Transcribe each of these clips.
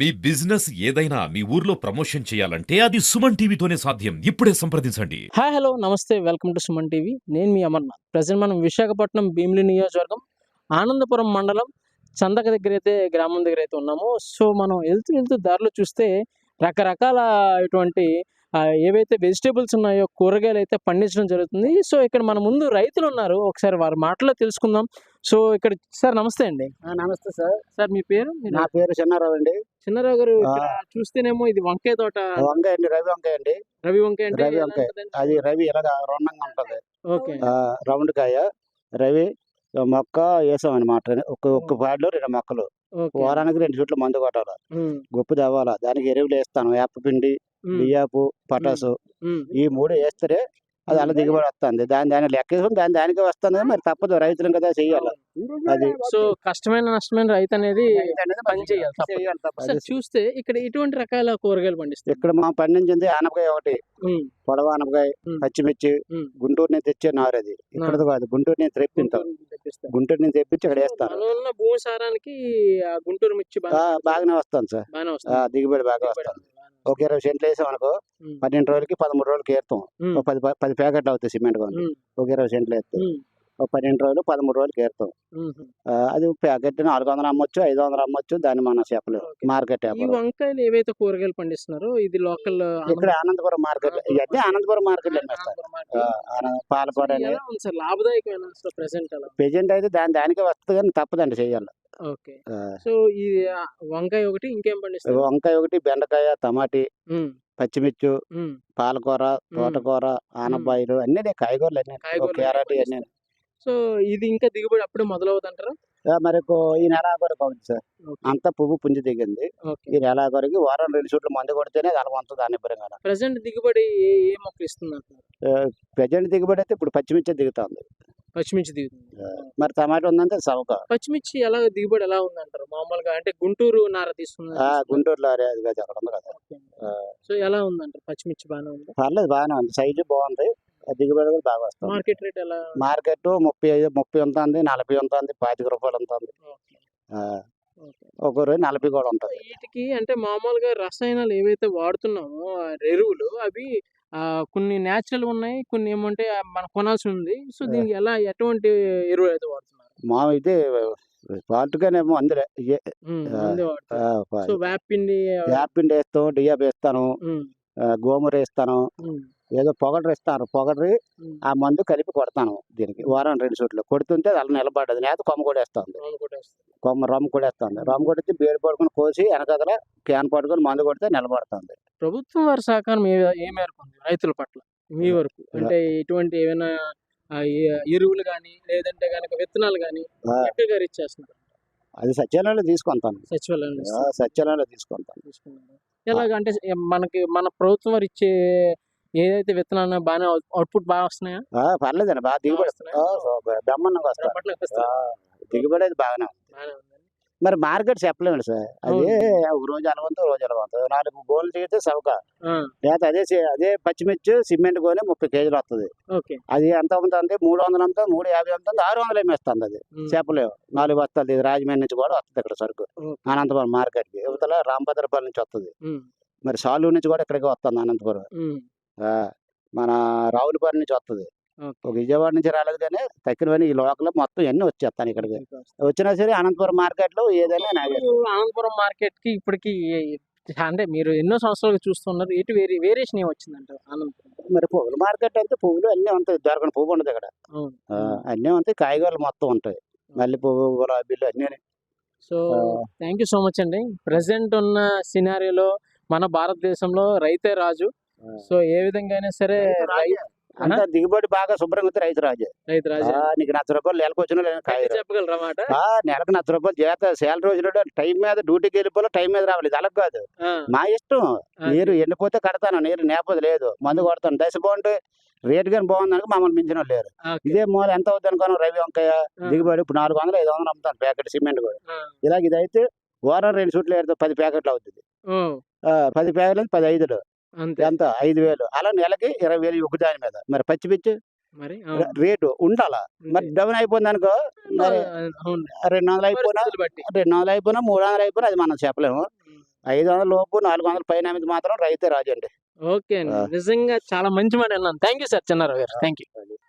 మీ business ఏదైనా మీ ఊర్లో promotion చేయాలంటే అది సుమన్ టీవీతోనే సాధ్యం. ఇప్పుడే సంప్రదించండి. హాయ్ హలో నమస్తే వెల్కమ్ టు సుమన్ టీవీ. నేను మీ అమర్నాథ్. ప్రజెంట్ మనం విశాఖపట్నం భీమిలి నియోజకవర్గం ఆనందపురం మండలం చందక దగ్గర అయితే గ్రామం దగ్గర అయితే ఉన్నాము. సో మనం వెళ్తూ దారిలో చూస్తే రకరకాల ఇటువంటి ఏవైతే వెజిటేబుల్స్ ఉన్నాయో కూరగాయలు అయితే పండించడం జరుగుతుంది. సో ఇక్కడ మన ముందు రైతులు ఉన్నారు. ఒకసారి వారి మాటలో తెలుసుకుందాం. సో ఇక్కడ సార్ నమస్తే అండి. నమస్తే సార్. సార్ మీ పేరు? నా పేరు చిన్నారావు అండి. చిన్నారావు గారు, ఇక్కడ చూస్తేనేమో ఇది వంకాయ తోట. వంకాయ అండి, రవి వంకాయ అండి. రవి వంకాయ అంటే రవి వంకాయ అది రవి ఇలాగా రౌండంగా ఉంటది. ఓకే. రౌండ్ కాయ రవి మొక్క వేసాం అనమాట. ఒక్క పాడిలో 2 మొక్కలు. వారానికి 2 చుట్లు మందు కొట్టాలి. గొప్పు తవ్వాలా, దానికి ఎరువులు వేస్తాను. వేపపిండి, బియ్యాపు, పటాసు ఈ 3 వేస్తే అది అలా దిగుబడి వస్తుంది. దాని లెక్కేసుకుని దానికే వస్తుంది. మరి తప్పదు, రైతులు కదా చెయ్యాలి. అది సో కష్టమైన నష్టమైన రైతు అనేది పని చేయాలి. సార్ చూస్తే ఇక్కడ ఎటువంటి రకాల కూరగాయలు పండిస్తారు? ఇక్కడ మా పండించింది ఆనపకాయ ఒకటి, పొడవ ఆనపకాయ, పచ్చిమిర్చి. గుంటూరు నుంచి తెచ్చే నారు అది, ఇక్కడ కాదు. గుంటూరు నుంచి తెప్పించాం. గుంటూరు నుంచి తెప్పించి ఇక్కడ వేస్తాను. భూమి సారానికి గుంటూరు మిర్చి బాగానే వస్తాను సార్. దిగుబడి బాగా వస్తుంది. ఒక 20 సెంట్లు వేసాం అనుకో, 12 రోజులకి 13 రోజులకి ఏరుతాం. 10 ప్యాకెట్లు అవుతాయి సిమెంట్ కొని. ఒక 20 సెంట్లు వేస్తే ఒక 12 రోజులు 13 రోజులకి ఏరుతాం. అది ప్యాకెట్ 400 అమ్మొచ్చు, 500 అమ్మొచ్చు. దాన్ని మనం చెప్పలేము. మార్కెట్ వంకాయలు ఏవైతే కూరగాయలు పండిస్తున్నారో ఇది లోకల్ ఇక్కడ ఆనందపురం మార్కెట్. ఇవన్నీ ఆనందపురం మార్కెట్ పాలకూర లాభదాయకమైన ప్రెజెంట్ అయితే దానికే వస్తుంది, కానీ తప్పదండి చెయ్యాలి. ఓకే. సో ఈ వంకాయ ఒకటి, ఇంకేం పండిస్తారు? వంకాయ ఒకటి, బెండకాయ, టమాటీ, పచ్చిమిర్చి, పాలకూర, తోటకూర, ఆనపాయలు అన్ని కాయగూరలు అన్ని, క్యారెట్ అన్ని. సో ఇది ఇంకా దిగుబడి అప్పుడే మొదలవుతుంటారా? మరి ఈ నెల వరకు అవుతుంది సార్. అంతా పువ్వు పుంజి దిగింది. ఈ నెల వరకు వారం 2 చుట్లు మందు కొడితేనే అది అలవంతుంది. దాని ప్రెసెంట్ దిగుబడి ఏ మొక్క ఇస్తుంది? ప్రెజెంట్ దిగుబడి అయితే ఇప్పుడు పచ్చిమిర్చి దిగుతుంది. పచ్చిమిర్చి దిగుతుంది. మరి టమాటా ఉందంటే సవక. పచ్చిమిర్చి ఎలా దిగుబడి ఎలా ఉందంటారు మామూలుగా? అంటే గుంటూరు నార తీసుకుంది, గుంటూరులో అక్కడ ఉంది కదా. సో ఎలా ఉందంటారు? పచ్చిమిర్చి బాగానే ఉంది. పర్లేదు, బాగానే ఉంది. సైజు బాగుంది, దిగుబడి కూడా బాగా వస్తుంది. మార్కెట్ రేట్ ఎలా? మార్కెట్ 30 ఉంటుంది, 40 ఉంటుంది, 25 రూపాయలు ఉంటుంది. ఒక రోజు 40 కూడా ఉంటుంది. వీటికి అంటే మామూలుగా రసాయనాలు ఏవైతే వాడుతున్నామో ఎరువులు, అవి కొన్ని న్యాచురల్ ఉన్నాయి, కొన్ని ఏమంటే మనం కొనాల్సి ఉంది. సో దీనికి ఎలా ఎటువంటి ఎరువులు అయితే వాడుతున్నారు? మా ఇది పాటుగానేమో అందులో వేపిండి వేస్తాం, డియాప్ వేస్తాను, గోమూర వేస్తాను, ఏదో పొగడరు ఇస్తాను. పొగడరి ఆ మందు కలిపి కొడతాను. దీనికి వారం 2 చుట్లు కొడుతుంటే అలా నిలబడ్డది. నేత కొమ్మ కూడా వేస్తుంది. రమ్ము కూడా వేస్తుంది. రమ్ము కొడితే బేరు పడుకుని కోసి వెనకదల క్యాన్ పట్టుకొని మందు కొడితే నిలబడుతుంది. ప్రభుత్వం వారి సహకారం ఏ మేరకు ఉంది రైతుల పట్ల మీ వరకు? అంటే ఇటువంటి ఏమైనా ఎరువులు కానీ, లేదంటే కనుక విత్తనాలు కానీ గారు ఇచ్చేస్తున్నారు? అది సచివాలయంలో తీసుకుంటాను. సచివాలయంలో తీసుకుంటాను. ఎలాగంటే మనకి మన ప్రభుత్వం వారు ఇచ్చే ఏదైతే విత్తనాలు బాగానే అవుట్పుట్ బాగా వస్తున్నాయా? పర్లేదండి, బాగా దిగుబడి బ్రహ్మాండంగా వస్తుంది. దిగుబడి అయితే బాగానే ఉంది. మరి మార్కెట్ చెప్పలేము సార్. అదే ఒక రోజు అలవంతో, రోజు అలవంతో 4 గోళ్ళు చేస్తే సవక. లేకపోతే అదే పచ్చిమిర్చి సిమెంట్ కొని 30 కేజీలు వస్తుంది. అది ఎంత అమ్ముతుంది? 300 అమ్ముతుంది, 350 అమ్ముతుంది, 600 అమ్మేస్తుంది. అది చెప్పలేము. 4 బస్తాలు. ఇది రాజమండ్రి నుంచి కూడా వస్తుంది ఇక్కడ సరుకు అనంతపురం మార్కెట్ కి. యువతల రాంభద్రపల్లి నుంచి వస్తుంది. మరి సాలూరు నుంచి కూడా ఇక్కడికి వస్తుంది అనంతపురం. మన రావులపల్లి నుంచి వస్తుంది. విజయవాడ నుంచి రాలేదు, కానీ తక్కినవన్నీ ఈ లోకల్ మొత్తం ఎన్ని వచ్చేస్తాను ఇక్కడికి. వచ్చినా సరే అనంతపురం మార్కెట్ లో ఏదైనా అనంతపురం మార్కెట్ కి ఇప్పటికి అంటే మీరు ఎన్నో సంవత్సరాలు చూస్తున్నారు, ఎటు వేరియేషన్ ఏం వచ్చిందంటారు అనంతపురం? మరి పువ్వుల మార్కెట్ అంటే పువ్వులు అన్నీ ఉంటాయి. దొరకని పువ్వు ఉండదు ఇక్కడ. అన్నీ ఉంటాయి. కాయగూరలు మొత్తం ఉంటాయి. మల్లె పువ్వు, గులాబీలు అన్నీ. So thank you so much అండి. ప్రెసెంట్ ఉన్న సినారియోలో మన భారతదేశంలో రైతే రాజు. సో ఏ విధంగా అయినా సరే అంత దిగుబడి బాగా శుభ్రంగా ఉంది. రైతు రాజు. నీకు 40 రూపాయలు నెలకు వచ్చిన చెప్పగలరన్నమాట. నెలకు 40 రూపాయలు చేత సేల రోజులు టైం మీద డ్యూటీకి వెళ్ళిపోలే, టైం మీద రావాలి. ఇది అలా కాదు, మా ఇష్టం. నీరు ఎండిపోతే కడతాను, నీరు నేపది లేదు, మందు కొడతాను. దశ బాగుంటే రేటు కానీ బాగుంది అనుకో మమ్మల్ని మించిన లేరు. ఇదే మూల ఎంత అవుతుంది అనుకోను. రవి వంకాయ దిగుబడి ఇప్పుడు 400, 500 అమ్ముతాను ప్యాకెట్ సిమెంట్ కూడా. ఇలాగ ఇదైతే వారం 2 చుట్లు వేస్తే 10 ప్యాకెట్లు అవుతుంది. 10 ప్యాకెట్లు 10 5 ఎంత 5000. అలా నెలకి 20,000 ఒక దాని మీద. మరి పచ్చిమిర్చి రేటు ఉండాలా. మరి డౌన్ అయిపోయింది అనుకో, మరి 200 అయిపోయినా 200 అయిపోయినా 300 అయిపోయినా అది మనం చెప్పలేము. 500 లోపు 400 పైన అమ్మితే మాత్రం రైతే రాజు అండి. ఓకే అండి. ఆ. నిజంగా చాలా మంచి మాట అన్నాను. థ్యాంక్ యూ సార్ చిన్నారావు గారు. Thank you.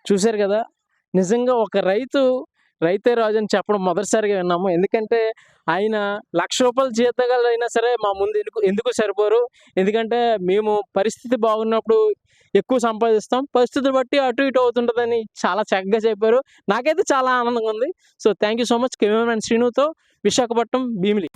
చూశారు కదా, నిజంగా ఒక రైతే రాజు అని చెప్పడం మొదటిసారిగా విన్నాము. ఎందుకంటే ఆయన ₹1,00,000 జీతగాళ్ళైనా సరే మా ముందు ఎందుకు సరిపోరు, ఎందుకంటే మేము పరిస్థితి బాగున్నప్పుడు ఎక్కువ సంపాదిస్తాం, పరిస్థితిని బట్టి అటు ఇటు అవుతుంటుందని చాలా చక్కగా చెప్పారు. నాకైతే చాలా ఆనందంగా ఉంది. So thank you so much. Cameraman శ్రీనుతో విశాఖపట్నం భీమిలి.